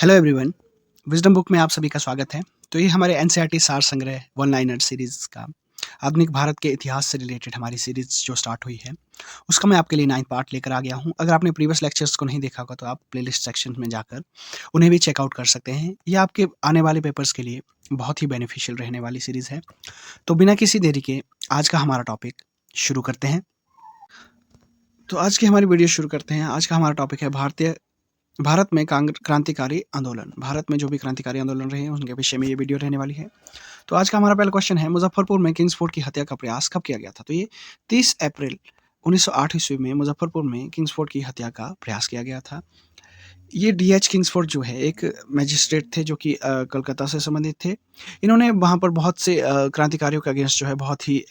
Hello everyone, wisdom book में आप सभी का स्वागत है। तो ये हमारे एनसीईआरटी सार संग्रह वन लाइनर सीरीज़ का आधुनिक भारत के इतिहास से रिलेटेड हमारी सीरीज़ जो स्टार्ट हुई है, उसका मैं आपके लिए 9 पार्ट लेकर आ गया हूँ। अगर आपने प्रीवियस लेक्चर्स को नहीं देखा होगा तो आप प्लेलिस्ट सेक्शन में जाकर उन्हें भी चेकआउट कर सकते हैं। ये आपके आने वाले पेपर्स के लिए बहुत ही बेनिफिशियल रहने वाली सीरीज़ है। तो बिना किसी देरी के आज का हमारा टॉपिक शुरू करते हैं। तो आज की हमारी वीडियो शुरू करते हैं। आज का हमारा टॉपिक है भारत में क्रांतिकारी आंदोलन। भारत में जो भी क्रांतिकारी आंदोलन रहे हैं उनके विषय में ये वीडियो रहने वाली है। तो आज का हमारा पहला क्वेश्चन है, मुजफ्फरपुर में किंग्सफोर्ड की हत्या का प्रयास कब किया गया था? तो ये 30 अप्रैल 1908 ईस्वी में मुजफ्फरपुर में किंग्सफोर्ड की हत्या का प्रयास किया गया था। ये डीएच किंग्सफोर्ड जो है एक मैजिस्ट्रेट थे जो कि कलकत्ता से संबंधित थे। इन्होंने वहाँ पर बहुत से क्रांतिकारियों के अगेंस्ट जो है बहुत ही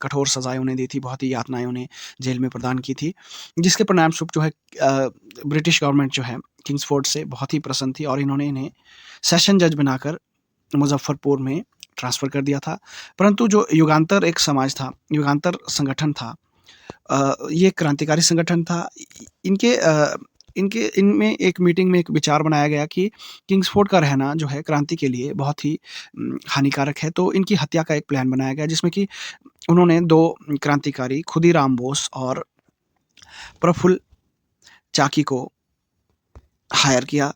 कठोर सजाएं उन्हें दी थी, बहुत ही यातनाएं उन्हें जेल में प्रदान की थी, जिसके परिणामस्वरूप जो है ब्रिटिश गवर्नमेंट जो है किंग्सफोर्ड से बहुत ही प्रसन्न थी और इन्होंने इन्हें सेशन जज बनाकर मुजफ्फरपुर में ट्रांसफ़र कर दिया था। परंतु जो युगांतर एक समाज था, युगांतर संगठन था, ये क्रांतिकारी संगठन था। इनके इनमें एक मीटिंग में एक विचार बनाया गया कि किंग्सफोर्ड का रहना जो है क्रांति के लिए बहुत ही हानिकारक है। तो इनकी हत्या का एक प्लान बनाया गया जिसमें कि उन्होंने 2 क्रांतिकारी खुदीराम बोस और प्रफुल्ल चाकी को हायर किया।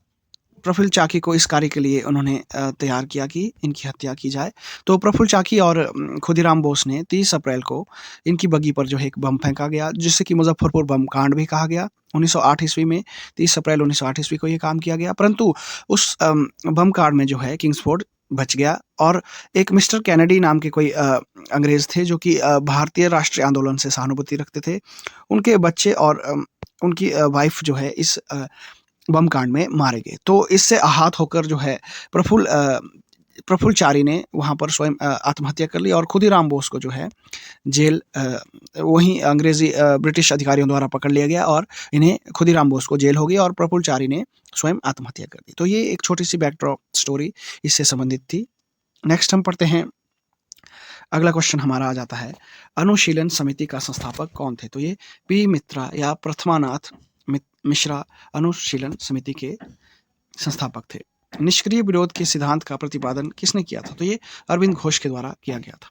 प्रफुल्ल चाकी को इस कार्य के लिए उन्होंने तैयार किया कि इनकी हत्या की जाए। तो प्रफुल्ल चाकी और खुदीराम बोस ने 30 अप्रैल को इनकी बग्गी पर जो है एक बम फेंका गया, जिससे कि मुजफ्फरपुर बम कांड भी कहा गया। 1908 ईस्वी में 30 अप्रैल 1908 ईस्वी को ये काम किया गया। परंतु उस बम कांड में जो है किंग्सफोर्ड बच गया और एक मिस्टर कैनेडी नाम के कोई अंग्रेज थे जो कि भारतीय राष्ट्रीय आंदोलन से सहानुभूति रखते थे। उनके बच्चे और उनकी वाइफ जो है इस बम कांड में मारे गए। तो इससे आहत होकर जो है प्रफुल्लचारी ने वहाँ पर स्वयं आत्महत्या कर ली और खुदीराम बोस को जो है जेल वहीं अंग्रेजी ब्रिटिश अधिकारियों द्वारा पकड़ लिया गया और इन्हें खुदीराम बोस को जेल हो गई और प्रफुल्लचारी ने स्वयं आत्महत्या कर दी। तो ये एक छोटी सी बैकड्रॉप स्टोरी इससे संबंधित थी। नेक्स्ट हम पढ़ते हैं। अगला क्वेश्चन हमारा आ जाता है, अनुशीलन समिति का संस्थापक कौन थे? तो ये पी मित्रा या प्रथमानाथ मिश्रा अनुशीलन समिति के संस्थापक थे। निष्क्रिय विरोध के सिद्धांत का प्रतिपादन किसने किया था? तो ये अरविंद घोष के द्वारा किया गया था।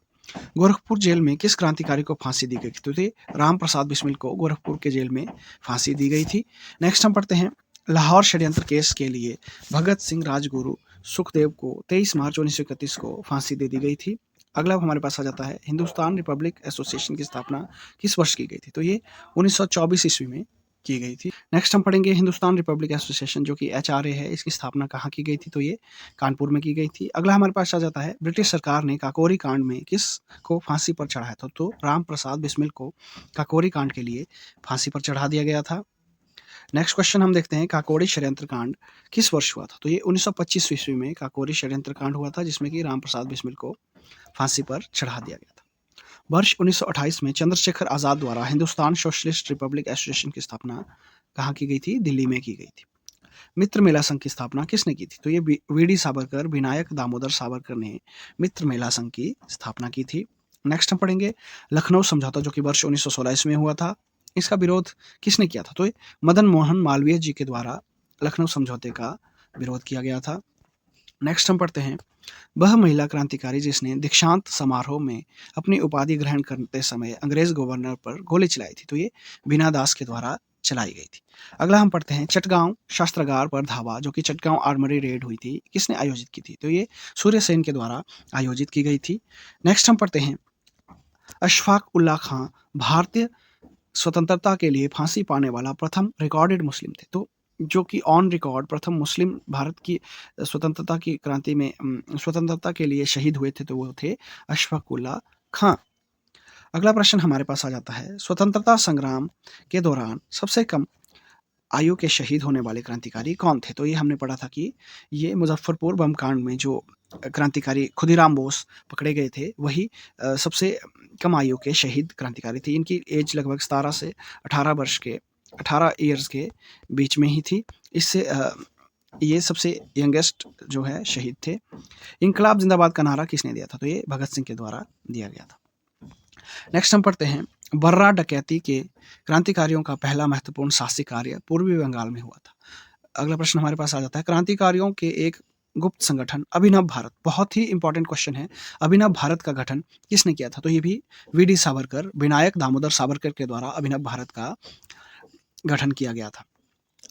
गोरखपुर जेल में किस क्रांतिकारी को फांसी दी गई थी? तो ये राम प्रसाद बिस्मिल को गोरखपुर के जेल में फांसी दी गई थी। नेक्स्ट हम पढ़ते हैं, लाहौर षड्यंत्र केस के लिए भगत सिंह, राजगुरु, सुखदेव को 23 मार्च 1931 को फांसी दे दी गई थी। अगला हमारे पास आ जाता है, हिंदुस्तान रिपब्लिक एसोसिएशन की स्थापना किस वर्ष की गई थी? तो ये 1924 ईस्वी में की गई थी। नेक्स्ट हम पढ़ेंगे हिंदुस्तान रिपब्लिक एसोसिएशन जो कि एचआरए है, इसकी स्थापना कहाँ की गई थी? तो ये कानपुर में की गई थी। अगला हमारे पास आ जाता है, ब्रिटिश सरकार ने काकोरी कांड में किस को फांसी पर चढ़ाया था? तो राम प्रसाद बिस्मिल को काकोरी कांड के लिए फांसी पर चढ़ा दिया गया था। नेक्स्ट क्वेश्चन हम देखते हैं, काकोरी षड्यंत्र कांड किस वर्ष हुआ था? तो ये 1925 ईस्वी में काकोरी षड्यंत्र कांड हुआ था जिसमें कि राम प्रसाद बिस्मिल को फांसी पर चढ़ा दिया गया था। वर्ष 1928 में चंद्रशेखर आज़ाद द्वारा हिंदुस्तान सोशलिस्ट रिपब्लिक एसोसिएशन की स्थापना कहाँ की गई थी? दिल्ली में की गई थी। मित्र मेला संघ की स्थापना किसने की थी? तो ये वीडी सावरकर, विनायक दामोदर सावरकर ने मित्र मेला संघ की स्थापना की थी। नेक्स्ट हम पढ़ेंगे, लखनऊ समझौता जो कि वर्ष 1916 में हुआ था, इसका विरोध किसने किया था? तो ये मदन मोहन मालवीय जी के द्वारा लखनऊ समझौते का विरोध किया गया था। नेक्स्ट हम पढ़ते हैं, वह महिला क्रांतिकारी जिसने दीक्षांत समारोह में अपनी उपाधि ग्रहण करते समय अंग्रेज गवर्नर पर गोली चलाई थी? तो ये बीना दास के द्वारा चलाई गई थी। अगला हम पढ़ते हैं, चटगांव शस्त्रागार पर धावा जो कि चटगांव आर्मरी रेड हुई थी, किसने आयोजित की थी? तो ये सूर्य सेन के द्वारा आयोजित की गई थी। नेक्स्ट हम पढ़ते हैं, अशफाक उल्लाह खां भारतीय स्वतंत्रता के लिए फांसी पाने वाला प्रथम रिकॉर्डेड मुस्लिम थे। तो जो कि ऑन रिकॉर्ड प्रथम मुस्लिम भारत की स्वतंत्रता की क्रांति में स्वतंत्रता के लिए शहीद हुए थे तो वो थे अशफाक उल्लाह खां। अगला प्रश्न हमारे पास आ जाता है, स्वतंत्रता संग्राम के दौरान सबसे कम आयु के शहीद होने वाले क्रांतिकारी कौन थे? तो ये हमने पढ़ा था कि ये मुजफ्फरपुर बम कांड में जो क्रांतिकारी खुदीराम बोस पकड़े गए थे वही सबसे कम आयु के शहीद क्रांतिकारी थे। इनकी एज लगभग 17 से 18 ईयर्स के बीच में ही थी। इससे ये सबसे यंगेस्ट जो है शहीद थे। इंकलाब जिंदाबाद का नारा किसने दिया था? तो ये भगत सिंह के द्वारा दिया गया था। नेक्स्ट हम पढ़ते हैं, बर्रा डकैती के क्रांतिकारियों का पहला महत्वपूर्ण साहसिक कार्य पूर्वी बंगाल में हुआ था। अगला प्रश्न हमारे पास आ जाता है, क्रांतिकारियों के एक गुप्त संगठन अभिनव भारत, बहुत ही इंपॉर्टेंट क्वेश्चन है, अभिनव भारत का गठन किसने किया था? तो ये भी वी.डी. सावरकर, विनायक दामोदर सावरकर के द्वारा अभिनव भारत का गठन किया गया था।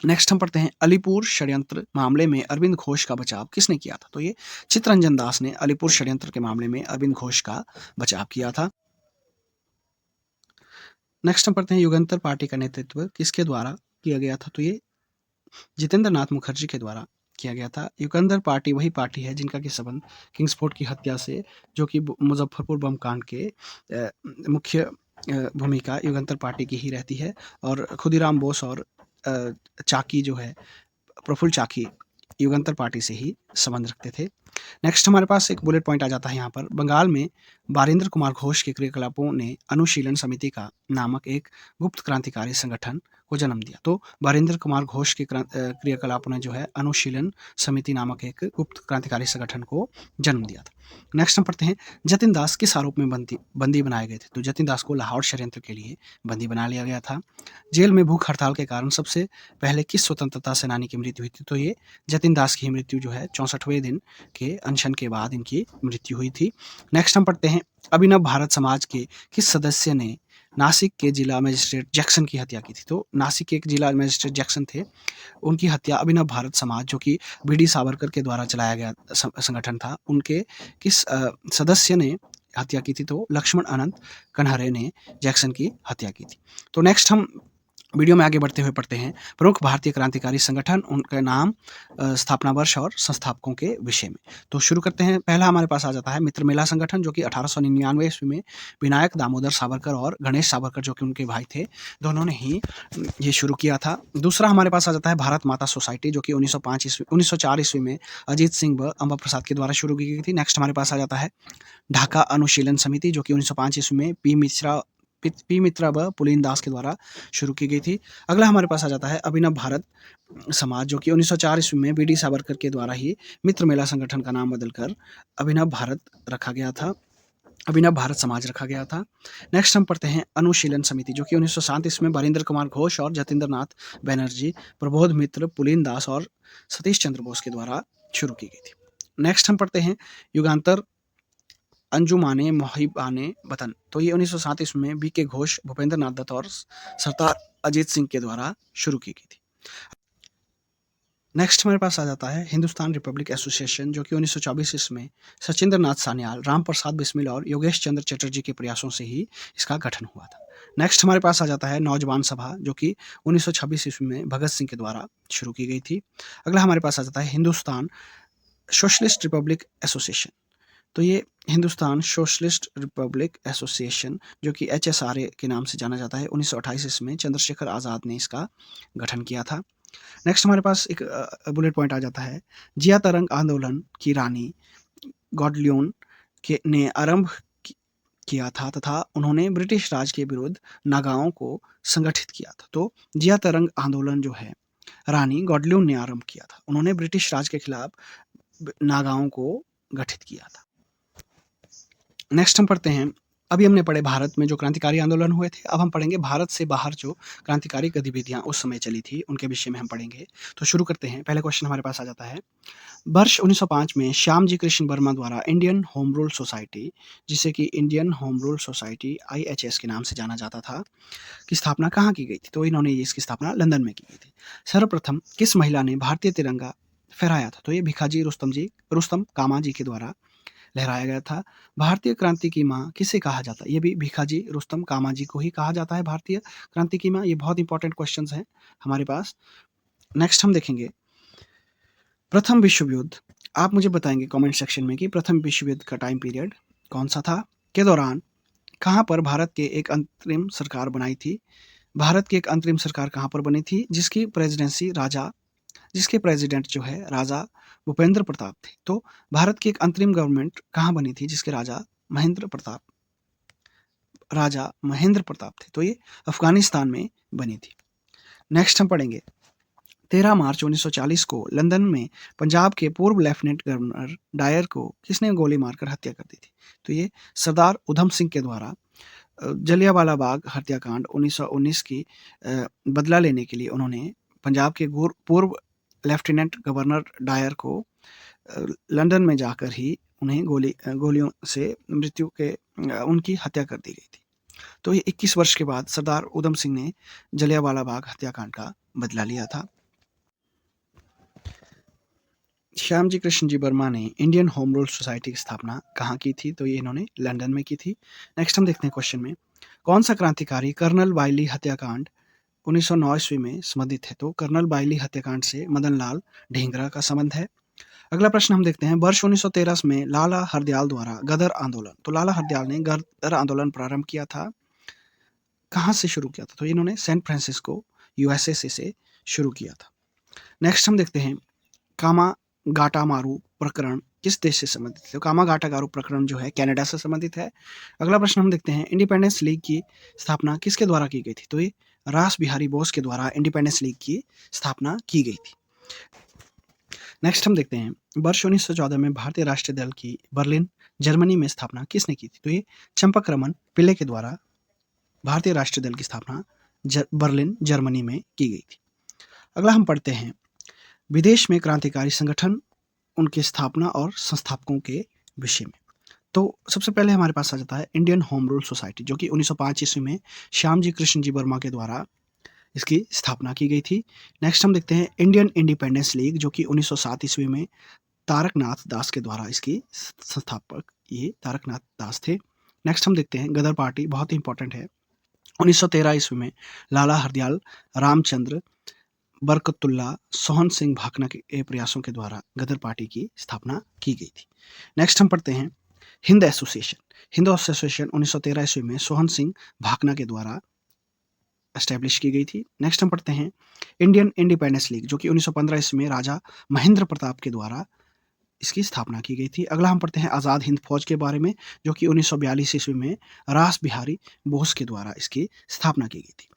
नेक्स्ट हम पढ़ते हैं, अलीपुर षड्यंत्र मामले में अरविंद घोष का बचाव किसने किया था? तो ये चित्तरंजन दास ने अलीपुर षड्यंत्र के मामले में अरविंद घोष का बचाव किया था। नेक्स्ट हम पढ़ते हैं, युगंतर पार्टी का नेतृत्व किसके द्वारा किया गया था? तो ये जितेंद्र नाथ मुखर्जी के द्वारा किया गया था। युगंधर पार्टी वही पार्टी है जिनका कि संबंध किंग्सफोर्ड की हत्या से, जो कि मुजफ्फरपुर बम कांड के मुख्य भूमिका युगंधर पार्टी की ही रहती है, और खुदीराम बोस और चाकी जो है, प्रफुल्ल चाकी, युगंतर पार्टी से ही संबंध रखते थे। नेक्स्ट हमारे पास एक बुलेट पॉइंट आ जाता है यहाँ पर, बंगाल में बारिंद्र कुमार घोष के क्रियाकलापों ने अनुशीलन समिति का नामक एक गुप्त क्रांतिकारी संगठन को जन्म दिया। तो बारिंद्र कुमार घोष के क्रियाकलापों ने जो है अनुशीलन समिति नामक एक गुप्त क्रांतिकारी संगठन को जन्म दिया था। नेक्स्ट हम पढ़ते हैं, जतिन दास किस आरोप में बंदी बनाए गए थे? तो जतिन दास को लाहौर षड्यंत्र के लिए बंदी बना लिया गया था। जेल में भूख हड़ताल के कारण सबसे पहले किस स्वतंत्रता सेनानी की मृत्यु हुई थी? तो ये जतिन दास की मृत्यु जो है 64वें दिन के अनशन के बाद इनकी मृत्यु हुई थी। नेक्स्ट हम पढ़ते हैं, अभिनव भारत समाज के किस सदस्य ने नासिक के जिला मजिस्ट्रेट जैक्सन की हत्या की थी? तो नासिक के एक जिला मजिस्ट्रेट जैक्सन थे, उनकी हत्या अभिनव भारत समाज, जो कि वी.डी. सावरकर के द्वारा चलाया गया संगठन था, उनके किस सदस्य ने हत्या की थी? तो लक्ष्मण अनंत कन्हरे ने जैक्सन की हत्या की थी। तो नेक्स्ट हम वीडियो में आगे बढ़ते हुए पढ़ते हैं, प्रमुख भारतीय क्रांतिकारी संगठन, उनका नाम, स्थापना वर्ष और संस्थापकों के विषय में। तो शुरू करते हैं। पहला हमारे पास आ जाता है मित्र मेला संगठन, जो कि 1899 ईस्वी में विनायक दामोदर सावरकर और गणेश सावरकर, जो कि उनके भाई थे, दोनों ने ही ये शुरू किया था। दूसरा हमारे पास आ जाता है भारत माता सोसाइटी, जो कि 1904 ईस्वी में अजीत सिंह व अम्बा प्रसाद के द्वारा शुरू की गई थी। नेक्स्ट हमारे पास आ जाता है ढाका अनुशीलन समिति, जो कि 1905 ईस्वी में पी मित्रा व पुलिन दास के द्वारा शुरू की गई थी। अगला हमारे पास आ जाता है अभिनव भारत समाज, जो कि 1904 ईस्वी में वी.डी. सावरकर के द्वारा ही मित्र मेला संगठन का नाम बदलकर अभिनव भारत रखा गया था, अभिनव भारत समाज रखा गया था। नेक्स्ट हम पढ़ते हैं अनुशीलन समिति, जो कि 1907 ईस्वी में बारिंद्र कुमार घोष और जतेंद्र नाथ बैनर्जी, प्रबोध मित्र, पुलिन दास और सतीश चंद्र बोस के द्वारा शुरू की गई थी। नेक्स्ट हम पढ़ते हैं युगांतर अंजुमाने मोहिबाने वतन, तो ये 1907 ईस्वी में बी.के. घोष, भूपेंद्र नाथ दत्त और सरदार अजीत सिंह के द्वारा शुरू की गई थी। नेक्स्ट हमारे पास आ जाता है हिंदुस्तान रिपब्लिक एसोसिएशन, जो कि 1924 ईस्वी में सचिंद्र नाथ सान्याल, राम प्रसाद बिस्मिल और योगेश चंद्र चटर्जी के प्रयासों से ही इसका गठन हुआ था। नेक्स्ट हमारे पास आ जाता है नौजवान सभा, जो कि 1926 ईस्वी में भगत सिंह के द्वारा शुरू की गई थी। अगला हमारे पास आ जाता है हिंदुस्तान सोशलिस्ट रिपब्लिक एसोसिएशन, तो ये हिंदुस्तान सोशलिस्ट रिपब्लिक एसोसिएशन, जो कि HSRA के नाम से जाना जाता है, 1928 ईस्वी में चंद्रशेखर आज़ाद ने इसका गठन किया था। नेक्स्ट हमारे पास एक बुलेट पॉइंट आ जाता है, जिया तरंग आंदोलन की रानी गॉडलियोन ने आरंभ किया था तथा उन्होंने ब्रिटिश राज के विरुद्ध नागाओं को संगठित किया था। तो जिया तरंग आंदोलन जो है रानी गॉडलियोन ने आरंभ किया था, उन्होंने ब्रिटिश राज के खिलाफ नागाओं को गठित किया था। नेक्स्ट हम पढ़ते हैं, अभी हमने पढ़े भारत में जो क्रांतिकारी आंदोलन हुए थे, अब हम पढ़ेंगे भारत से बाहर जो क्रांतिकारी गतिविधियां उस समय चली थी, उनके विषय में हम पढ़ेंगे। तो शुरू करते हैं। पहले क्वेश्चन हमारे पास आ जाता है, वर्ष 1905 में श्यामजी कृष्ण वर्मा द्वारा इंडियन होम रूल सोसाइटी, जिसे कि Indian home rule society IHS के नाम से जाना जाता था, की स्थापना कहाँ की गई थी? तो इन्होंने इसकी स्थापना लंदन में की गई थी। सर्वप्रथम किस महिला ने भारतीय तिरंगा फहराया था? तो ये भिखाजी रुस्तम कामा जी के द्वारा लहराया गया था। भारतीय क्रांति की माँ किसे कहा जाता है? ये भी भिखाजी रुस्तम कामा जी को ही कहा जाता है भारतीय क्रांति की माँ। ये बहुत इंपॉर्टेंट क्वेश्चंस हैं हमारे पास। नेक्स्ट हम देखेंगे प्रथम विश्व युद्ध, आप मुझे बताएंगे कमेंट सेक्शन में कि प्रथम विश्व युद्ध का टाइम पीरियड कौन सा था, के दौरान कहाँ पर भारत के एक अंतरिम सरकार बनाई थी? भारत की एक अंतरिम सरकार कहाँ पर बनी थी जिसके प्रेसिडेंट जो है राजा भूपेंद्र प्रताप थे? तो भारत की एक अंतरिम गवर्नमेंट कहाँ बनी थी जिसके राजा महेंद्र प्रताप थे? तो ये अफगानिस्तान में बनी थी। नेक्स्ट हम पढ़ेंगे 13 मार्च 1940 को लंदन में पंजाब के पूर्व लेफ्टिनेंट गवर्नर डायर को किसने गोली मारकर हत्या कर दी थी? तो ये सरदार उधम सिंह के द्वारा जलियांवाला बाग हत्याकांड 1919 की बदला लेने के लिए उन्होंने पंजाब के पूर्व लेफ्टिनेंट गवर्नर डायर को लंदन में जाकर ही उन्हें गोलियों से मृत्यु के उनकी हत्या कर दी गई थी। तो ये 21 वर्ष के बाद सरदार उधम सिंह ने जलियांवाला बाग हत्याकांड का बदला लिया था। श्यामजी कृष्ण जी वर्मा ने इंडियन होम रूल सोसाइटी की स्थापना कहाँ की थी? तो ये इन्होंने लंदन में की थी। नेक्स्ट हम देखते हैं क्वेश्चन में, कौन सा क्रांतिकारी कर्नल वाइली हत्याकांड 1909 ईस्वी में संबंधित है? तो कर्नल वाइली हत्याकांड से मदन लाल ढींगरा का संबंध है। अगला प्रश्न हम देखते हैं, वर्ष 1913 में लाला हरदयाल द्वारा गदर आंदोलन, तो लाला हरदयाल ने गदर आंदोलन प्रारंभ किया था, कहाँ से शुरू किया था? तो इन्होंने सैन फ्रांसिस्को यूएसए से शुरू किया था। नेक्स्ट हम देखते हैं, कामागाटामारू प्रकरण किस देश से संबंधित है? तो कामागाटामारू प्रकरण जो है कनाडा से संबंधित है। अगला प्रश्न हम देखते हैं, इंडिपेंडेंस लीग की स्थापना किसके द्वारा की गई थी? तो ये रास बिहारी बोस के द्वारा इंडिपेंडेंस लीग की स्थापना की गई थी। नेक्स्ट हम देखते हैं, वर्ष 1914 में भारतीय राष्ट्रीय दल की बर्लिन जर्मनी में स्थापना किसने की थी? तो ये चंपक रमन पिल्ले के द्वारा भारतीय राष्ट्रीय दल की स्थापना बर्लिन जर्मनी में की गई थी। अगला हम पढ़ते हैं, विदेश में क्रांतिकारी संगठन, उनकी स्थापना और संस्थापकों के विषय में। तो सबसे पहले हमारे पास आ जाता है इंडियन होम रूल सोसाइटी, जो कि 1905 ईस्वी में श्यामजी कृष्ण जी वर्मा के द्वारा इसकी स्थापना की गई थी। नेक्स्ट हम देखते हैं इंडियन इंडिपेंडेंस लीग, जो कि 1907 ईस्वी में तारकनाथ दास के द्वारा इसकी संस्थापक ये तारकनाथ दास थे। नेक्स्ट हम देखते हैं गदर पार्टी, बहुत ही इंपॉर्टेंट है। 1913 ईस्वी में लाला हरदयाल, रामचंद्र बरकतुल्ला, सोहन सिंह भाकना के प्रयासों के द्वारा गदर पार्टी की स्थापना की गई थी। नेक्स्ट हम पढ़ते हैं हिंद एसोसिएशन। हिंद एसोसिएशन 1913 ईस्वी में सोहन सिंह भाकना के द्वारा एस्टेब्लिश की गई थी। नेक्स्ट हम पढ़ते हैं इंडियन इंडिपेंडेंस लीग, जो कि 1915 ईस्वी में राजा महेंद्र प्रताप के द्वारा इसकी स्थापना की गई थी। अगला हम पढ़ते हैं आज़ाद हिंद फौज के बारे में, जो कि 1942 ईस्वी में रास बिहारी बोस के द्वारा इसकी स्थापना की गई थी।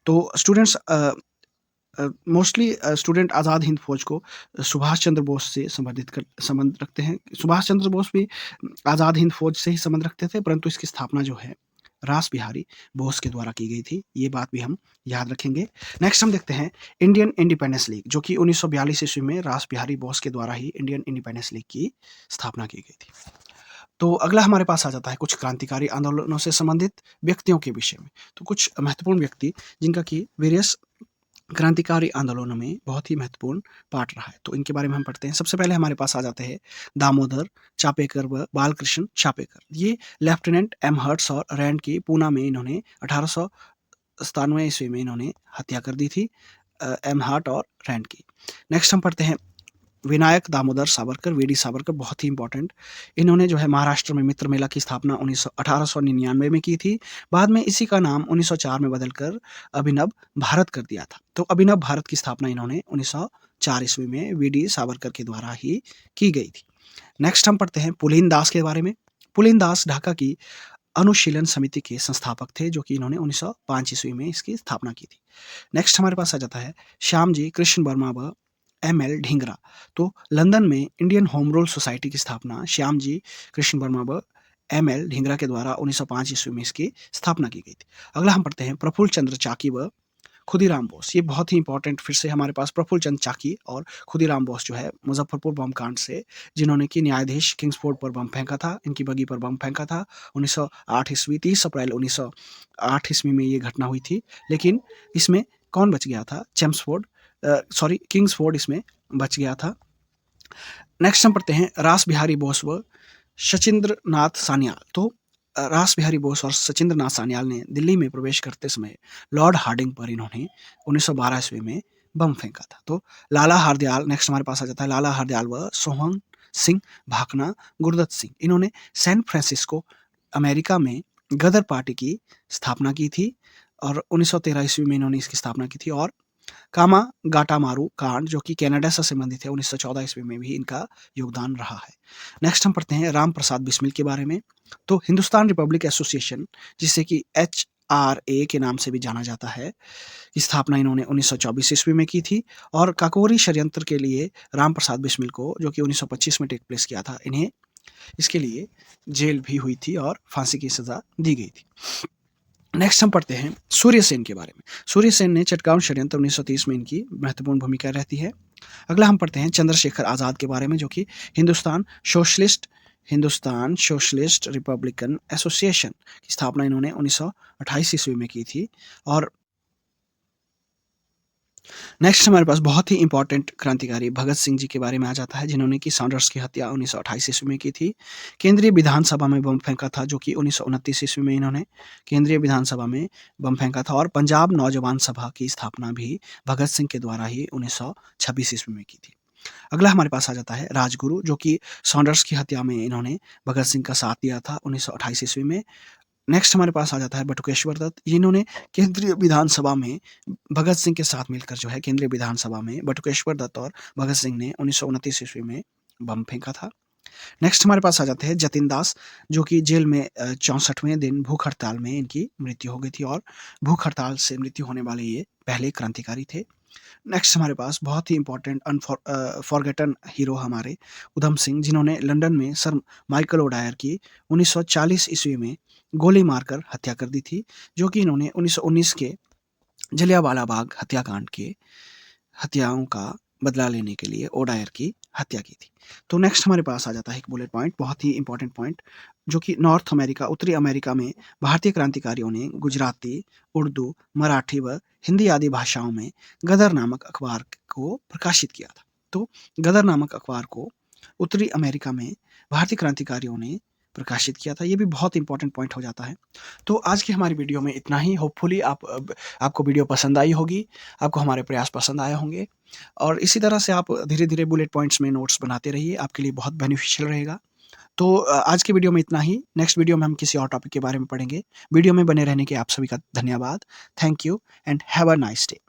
तो students mostly student Azad Hind फौज को सुभाष चंद्र बोस से संबंध रखते हैं। सुभाष चंद्र बोस भी आज़ाद हिंद फौज से ही संबंध रखते थे, परंतु इसकी स्थापना जो है रास बिहारी बोस के द्वारा की गई थी, ये बात भी हम याद रखेंगे। नेक्स्ट हम देखते हैं इंडियन इंडिपेंडेंस लीग, जो कि 1942 ईस्वी में रास बिहारी बोस के द्वारा ही इंडियन इंडिपेंडेंस लीग की स्थापना की गई थी। तो अगला हमारे पास आ जाता है कुछ क्रांतिकारी आंदोलनों से संबंधित व्यक्तियों के विषय में। तो कुछ महत्वपूर्ण व्यक्ति जिनका कि वेरियस क्रांतिकारी आंदोलनों में बहुत ही महत्वपूर्ण पार्ट रहा है, तो इनके बारे में हम पढ़ते हैं। सबसे पहले हमारे पास आ जाते हैं दामोदर चापेकर व बालकृष्ण चापेकर। ये लेफ्टिनेंट एम हर्ट्स और रैंड की पूना में इन्होंने 1897 ईस्वी में इन्होंने हत्या कर दी थी, एम हार्ट और रैंड की। नेक्स्ट हम पढ़ते हैं विनायक दामोदर सावरकर, वीडी सावरकर, बहुत ही इंपॉर्टेंट। इन्होंने जो है महाराष्ट्र में मित्र मेला की स्थापना 1899 में की थी। बाद में इसी का नाम 1904 में बदलकर अभिनव भारत कर दिया था। तो अभिनव भारत की स्थापना इन्होंने 1904 ईस्वी में वीडी सावरकर के द्वारा ही की गई थी। नेक्स्ट हम पढ़ते हैं पुलिन दास के बारे में। पुलिन दास ढाका की अनुशीलन समिति के संस्थापक थे, जो कि इन्होंने 1905 ईस्वी में इसकी स्थापना की थी। नेक्स्ट हमारे पास आ जाता है श्यामजी कृष्ण वर्मा व एम.एल. ढींगरा। तो लंदन में इंडियन होम रूल सोसाइटी की स्थापना श्यामजी कृष्ण वर्मा व एम.एल. ढींगरा के द्वारा 1905 ईस्वी में इसकी स्थापना की गई थी। अगला हम पढ़ते हैं प्रफुल्ल चंद्र चाकी व खुदीराम बोस। ये बहुत ही इंपॉर्टेंट, फिर से हमारे पास प्रफुल्ल चंद्र चाकी और खुदीराम बोस जो है मुजफ्फरपुर बम कांड से, जिन्होंने कि न्यायाधीश किंग्सफोर्ड पर बम फेंका था, इनकी बगी पर बम फेंका था 1908 ईस्वी, 30 अप्रैल 1908 ईस्वी में ये घटना हुई थी। लेकिन इसमें कौन बच गया था? किंग्सफोर्ड इसमें बच गया था। नेक्स्ट हम पढ़ते हैं रास बिहारी बोस व सचिंद्र नाथ सान्याल। तो रास बिहारी बोस और सचिंद्र नाथ सान्याल ने दिल्ली में प्रवेश करते समय लॉर्ड हार्डिंग पर इन्होंने 1912 ईस्वी में बम फेंका था। तो लाला हरदयाल, नेक्स्ट हमारे पास आ जाता है लाला हरदयाल व सोहन सिंह भाकना, गुरदत्त सिंह, इन्होंने सैन फ्रांसिस्को अमेरिका में गदर पार्टी की स्थापना की थी और 1913 ईस्वी में इन्होंने इसकी स्थापना की थी। और कामागाटामारू कांड, जो कि कनाडा से संबंधित है, 1914 ईस्वी में भी इनका योगदान रहा है। नेक्स्ट हम पढ़ते हैं राम प्रसाद बिस्मिल के बारे में। तो हिंदुस्तान रिपब्लिक एसोसिएशन, जिसे कि HRA के नाम से भी जाना जाता है, की स्थापना इन्होंने 1924 ईस्वी में की थी। और काकोरी षड्यंत्र के लिए राम प्रसाद बिस्मिल को, जो कि 1925 में टेक प्लेस किया था, इन्हें इसके लिए जेल भी हुई थी और फांसी की सजा दी गई थी। नेक्स्ट हम पढ़ते हैं सूर्य सेन के बारे में। सूर्य सेन ने चटगांव षड्यंत्र 1930 में इनकी महत्वपूर्ण भूमिका रहती है। अगला हम पढ़ते हैं चंद्रशेखर आज़ाद के बारे में, जो कि हिंदुस्तान सोशलिस्ट रिपब्लिकन एसोसिएशन की स्थापना इन्होंने 1928 ईस्वी में की थी। और नेक्स्ट हमारे पास बहुत ही इंपॉर्टेंट क्रांतिकारी भगत सिंह जी के बारे में आ जाता है, जिन्होंने कि सॉन्डर्स की हत्या 1928 ईस्वी में की थी। केंद्रीय विधानसभा में बम फेंका था, जो कि 1929 ईस्वी में इन्होंने केंद्रीय विधानसभा में बम फेंका था। और पंजाब नौजवान सभा की स्थापना भी भगत सिंह के द्वारा ही 1926 ईस्वी में की थी। अगला हमारे पास आ जाता है राजगुरु, जो कि सॉन्डर्स की हत्या में इन्होंने भगत सिंह का साथ दिया था 1928 ईस्वी में। नेक्स्ट हमारे पास आ जाता है बटुकेश्वर दत्त, जिन्होंने केंद्रीय विधानसभा में भगत सिंह के साथ मिलकर जो है केंद्रीय विधानसभा में बटुकेश्वर दत्त और भगत सिंह ने 1929 ईस्वी में बम फेंका था। नेक्स्ट हमारे पास आ जाते हैं जतिन दास, जो कि जेल में 64वें दिन भूख हड़ताल में इनकी मृत्यु हो गई थी, और भूख हड़ताल से मृत्यु होने वाले ये पहले क्रांतिकारी थे। नेक्स्ट हमारे पास बहुत ही इंपॉर्टेंट फॉरगेटन हीरो हमारे उधम सिंह, जिन्होंने लंदन में सर माइकल ओडायर की 1940 ईस्वी में गोली मारकर हत्या कर दी थी, जो कि इन्होंने 1919 के जलियांवाला बाग हत्याकांड के हत्याओं का बदला लेने के लिए ओडायर की हत्या की थी। तो नेक्स्ट हमारे पास आ जाता है एक बुलेट पॉइंट, बहुत ही इंपॉर्टेंट पॉइंट, जो कि नॉर्थ अमेरिका, उत्तरी अमेरिका में भारतीय क्रांतिकारियों ने गुजराती, उर्दू, मराठी व हिंदी आदि भाषाओं में गदर नामक अखबार को प्रकाशित किया था। तो गदर नामक अखबार को उत्तरी अमेरिका में भारतीय क्रांतिकारियों ने प्रकाशित किया था। ये भी बहुत इंपॉर्टेंट पॉइंट हो जाता है। तो आज की हमारी वीडियो में इतना ही। होपफुली आपको वीडियो पसंद आई होगी, आपको हमारे प्रयास पसंद आए होंगे, और इसी तरह से आप धीरे धीरे बुलेट पॉइंट्स में नोट्स बनाते रहिए, आपके लिए बहुत बेनिफिशियल रहेगा। तो आज की वीडियो में इतना ही। नेक्स्ट वीडियो में हम किसी और टॉपिक के बारे में पढ़ेंगे। वीडियो में बने रहने के आप सभी का धन्यवाद। Thank you and have a nice day.